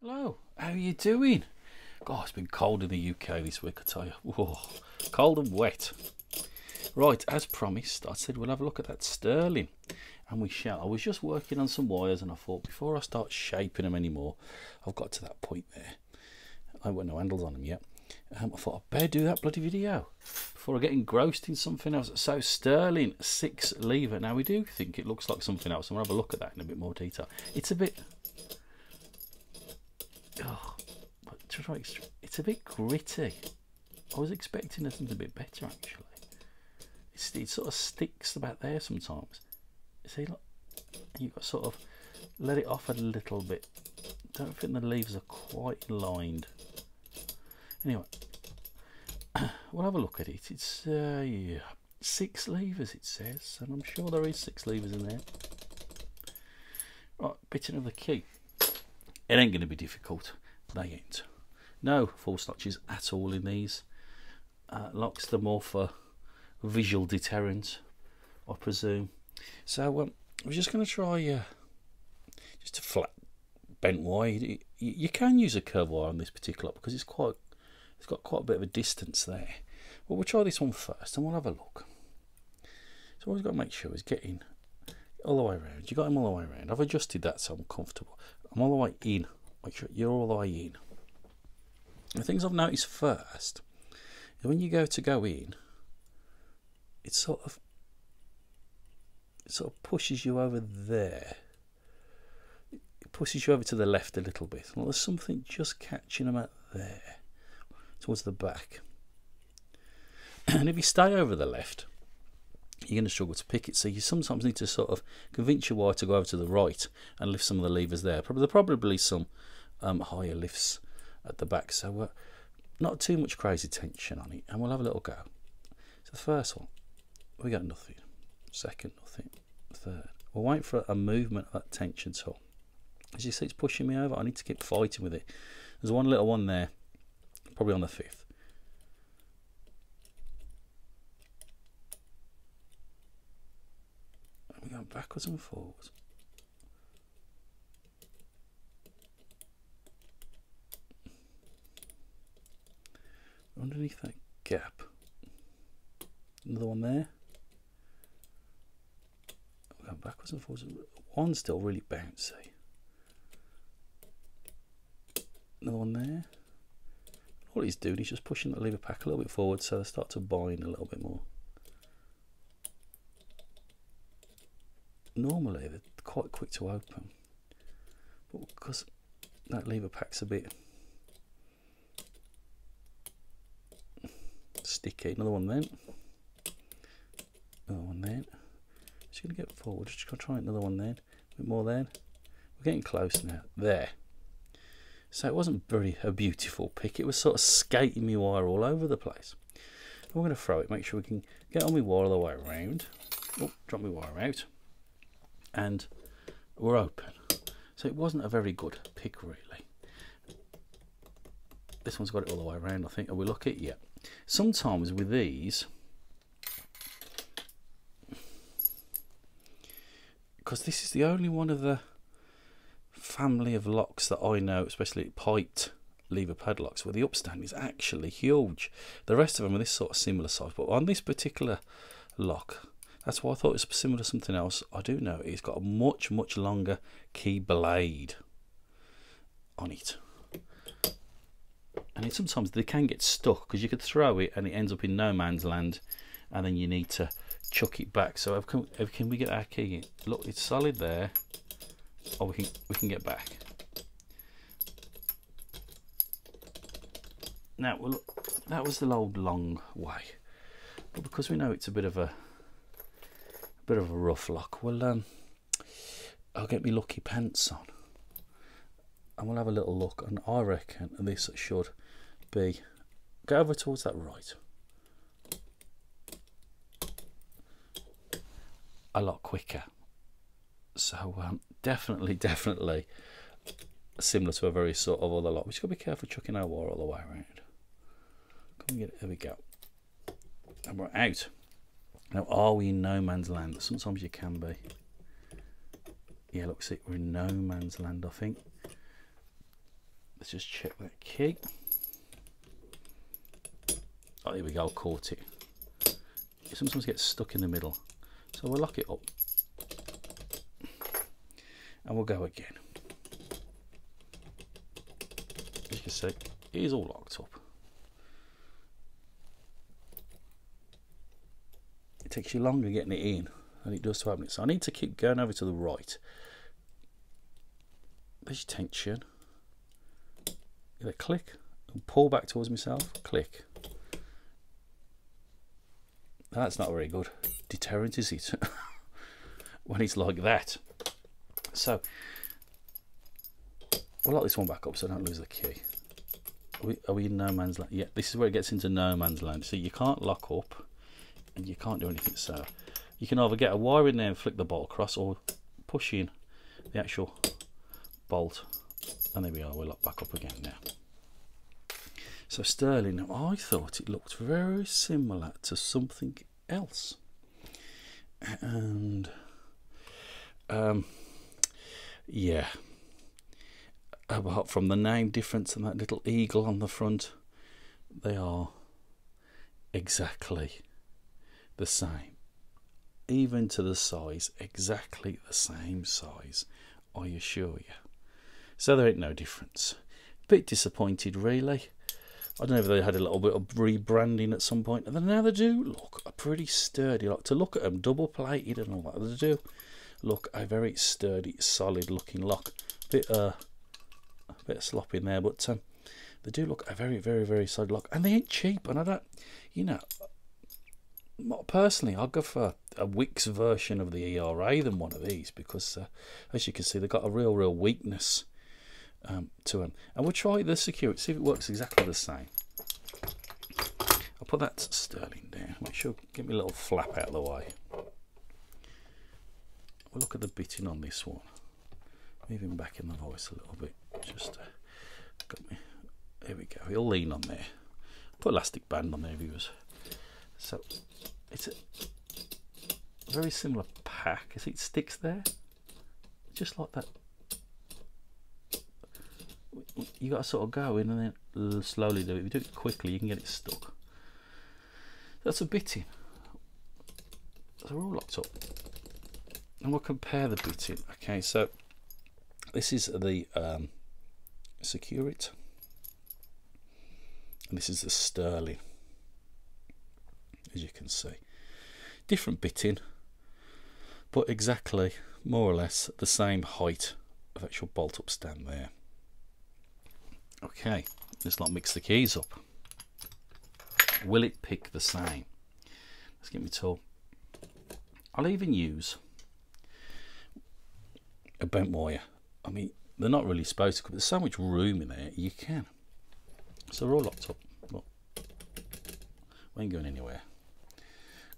Hello, how are you doing? God, it's been cold in the UK this week, I tell you. Whoa, cold and wet. Right, as promised, I said we'll have a look at that sterling, and we shall. I was just working on some wires, and I thought before I start shaping them anymore, I've got to that point there. I haven't got no handles on them yet. I thought I'd better do that bloody video before I get engrossed in something else. So sterling 6 lever. Now we do think it looks like something else, and we'll have a look at that in a bit more detail. It's a bit. Oh, it's a bit gritty. I was expecting something a bit better actually. It sort of sticks about there sometimes. See, look, you've got to sort of let it off a little bit. Don't think the leaves are quite lined. Anyway, we'll have a look at it. It's yeah, 6 levers it says, and I'm sure there is 6 levers in there. Right, bitting of the key. It ain't going to be difficult. They ain't. No false notches at all in these. Locks them more for visual deterrent, I presume. So we're just going to try just a flat bent wire. You can use a curved wire on this particular because it's got quite a bit of a distance there. Well, we'll try this one first and we'll have a look. So what we've got to make sure is getting all the way around. You got him all the way around. I've adjusted that so I'm comfortable. I'm all the way in. Make sure you're all the way in. The things I've noticed first is when you go in, it sort of pushes you over there. It pushes you over to the left a little bit. Well, there's something just catching them out there towards the back. And if you stay over the left, you're going to struggle to pick it, so you sometimes need to sort of convince your wire to go over to the right and lift some of the levers there. There are probably some higher lifts at the back, so not too much crazy tension on it, and we'll have a little go. So the first one, we got nothing. Second, nothing. Third, we'll wait for a movement of that tension tool. As you see, it's pushing me over. I need to keep fighting with it. There's one little one there, probably on the 5th. We're going backwards and forwards. Underneath that gap. Another one there. We're going backwards and forwards. One's still really bouncy. Another one there. What he's doing, he's just pushing the lever pack a little bit forward so they start to bind a little bit more. Normally they're quite quick to open, but because that lever pack's a bit sticky. Another one then. Another one then. Just going to get forward. Just going to try another one then. A bit more then. We're getting close now. There. So it wasn't a beautiful pick. It was sort of skating my wire all over the place. We're going to throw it. Make sure we can get on my wire all the way around. Oh, drop my wire out. And we're open. So it wasn't a very good pick really. This one's got it all the way around, I think. Are we lucky? Yeah. Sometimes with these, because this is the only one of the family of locks that I know, especially piped lever padlocks, where the upstand is actually huge. The rest of them are this sort of similar size, but on this particular lock, that's why I thought it was similar to something else. I do know it's got a much longer key blade on it. And sometimes they can get stuck because you could throw it and it ends up in no man's land, and then you need to chuck it back. So can we get our key in? Look, it's solid there. Oh, we can get back. Now, well, look, that was the old long way, but because we know it's a bit of a rough lock, well, I'll get my lucky pants on and we'll have a little look, and I reckon this should be, go over towards that right, a lot quicker. So definitely similar to a very sort of other lock. We just got to be careful chucking our wire all the way around. Come and get it. There we go. And we're out. Now, are we in no man's land? Sometimes you can be. Yeah, look, see, we're in no man's land, I think. Let's just check that key. Oh, here we go, caught it. It sometimes gets stuck in the middle. So we'll lock it up. And we'll go again. As you can see, it is all locked up. It takes you longer getting it in than it does to open it. So I need to keep going over to the right. There's your tension. Either click and pull back towards myself. Click. That's not very good deterrent, is it? When it's like that. So we'll lock this one back up so I don't lose the key. Are we in no man's land? Yeah, this is where it gets into no man's land. So you can't lock up and you can't do anything. So you can either get a wire in there and flick the bolt across, or push in the actual bolt. And there we are, we're locked back up again now. So Sterling, now I thought it looked very similar to something else. And yeah, apart from the name difference and that little eagle on the front, they are exactly the same. Even to the size, exactly the same size, I assure you. So there ain't no difference. Bit disappointed really. I don't know if they had a little bit of rebranding at some point. And then now they do look a pretty sturdy. Like to look at them, double plated and all that. They do look a very sturdy, solid looking lock. A bit of slop in there, but they do look a very, very, very solid lock. And they ain't cheap. And I don't, you know, personally, I'll go for a Wix version of the ERA than one of these, because as you can see, they've got a real weakness to them. And we'll try the security, see if it works exactly the same. I'll put that Sterling down. Make sure, get me a little flap out of the way. We'll look at the bitting on this one. Moving back in the voice a little bit. Just got me. There we go. He'll lean on there. Put elastic band on there, viewers. So it's a very similar pack. You see, it sticks there, just like that. You got to sort of go in and then slowly do it. If you do it quickly, you can get it stuck. That's a bitting. So we're all locked up, and we'll compare the bitting. Okay, so this is the Securit, and this is the Sterling. As you can see, different bitting, but exactly more or less the same height of actual bolt up stand there. Okay, let's not mix the keys up. Will it pick the same? Let's get me tool. I'll even use a bent wire. I mean, they're not really supposed to, but there's so much room in there, you can. So we're all locked up. Look, we ain't going anywhere.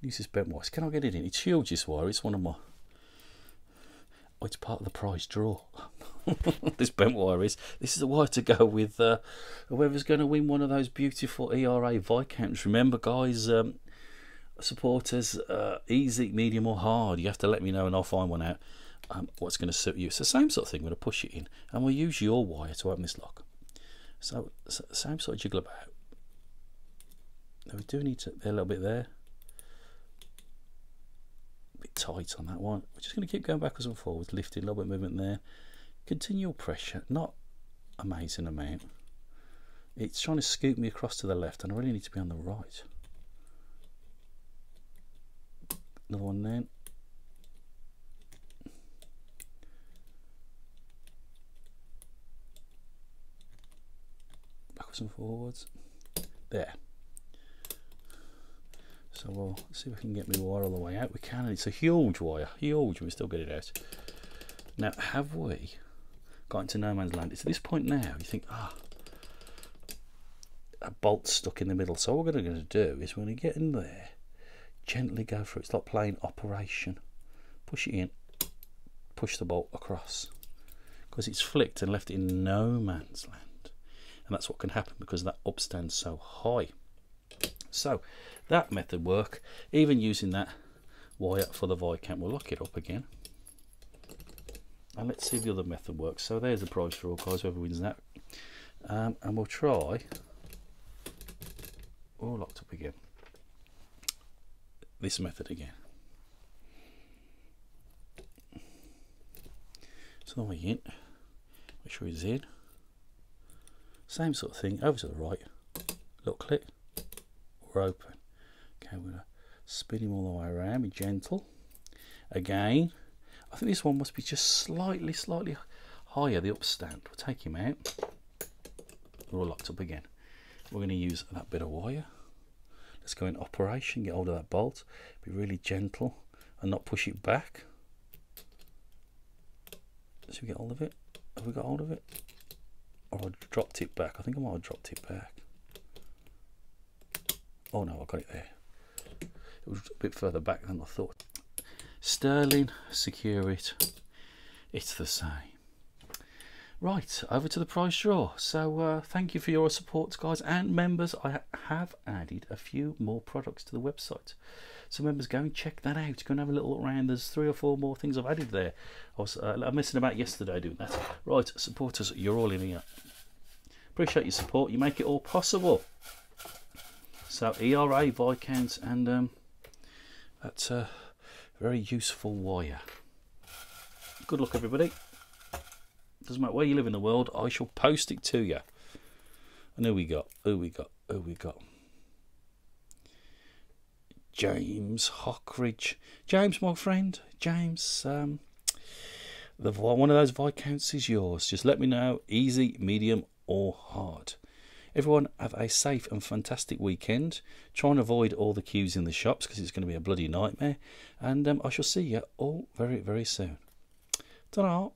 Use this bent wire. Can I get it in? It's huge, this wire. It's one of my... Oh, it's part of the prize draw. This bent wire is. This is the wire to go with whoever's going to win one of those beautiful ERA Viscounts. Remember, guys, supporters, easy, medium or hard. You have to let me know and I'll find one out. What's going to suit you. It's the same sort of thing. We're going to push it in and we'll use your wire to open this lock. So same sort of jiggle about. Now we do need to, a little bit there. A bit tight on that one. We're just going to keep going backwards and forwards, lifting a little bit of movement there. Continual pressure, not amazing amount. It's trying to scoop me across to the left and I really need to be on the right. Another one then. Backwards and forwards. There. So we'll see if we can get my wire all the way out. We can, and it's a huge wire, huge, and we still get it out. Now, have we got into no man's land? It's at this point now, you think, a bolt's stuck in the middle. So what we're going to do is we're going to get in there, gently go through. It's like playing Operation. Push it in, push the bolt across. Because it's flicked and left it in no man's land. And that's what can happen because that upstand's so high. So that method work, even using that wire for the Viscount. We'll lock it up again. And let's see if the other method works. So there's the prize for all, guys, whoever wins that. And we'll try, all locked up again, this method again. So the way in, make sure he's in. Same sort of thing, over to the right, little click, we're open. Okay, we're going to spin him all the way around, be gentle. Again, I think this one must be just slightly higher, the upstand. We'll take him out. We're all locked up again. We're going to use that bit of wire. Let's go in operation, get hold of that bolt, be really gentle and not push it back. Should we get hold of it? Have we got hold of it? Or I dropped it back. I think I might have dropped it back. Oh no, I got it there. It was a bit further back than I thought. Sterling, secure it. It's the same. Right, over to the prize draw. So thank you for your support, guys and members. I have added a few more products to the website. So members, go and check that out. Go and have a little look around. There's 3 or 4 more things I've added there. I was messing about yesterday doing that. Right, supporters, you're all in here. Appreciate your support. You make it all possible. So ERA, Viscounts, and that's a very useful wire. Good luck, everybody. Doesn't matter where you live in the world, I shall post it to you. And who we got? James Hockridge. James, my friend. James, one of those Viscounts is yours. Just let me know, easy, medium or hard. Everyone have a safe and fantastic weekend. Try and avoid all the queues in the shops because it's going to be a bloody nightmare. And I shall see you all very, very soon. Ta-ra.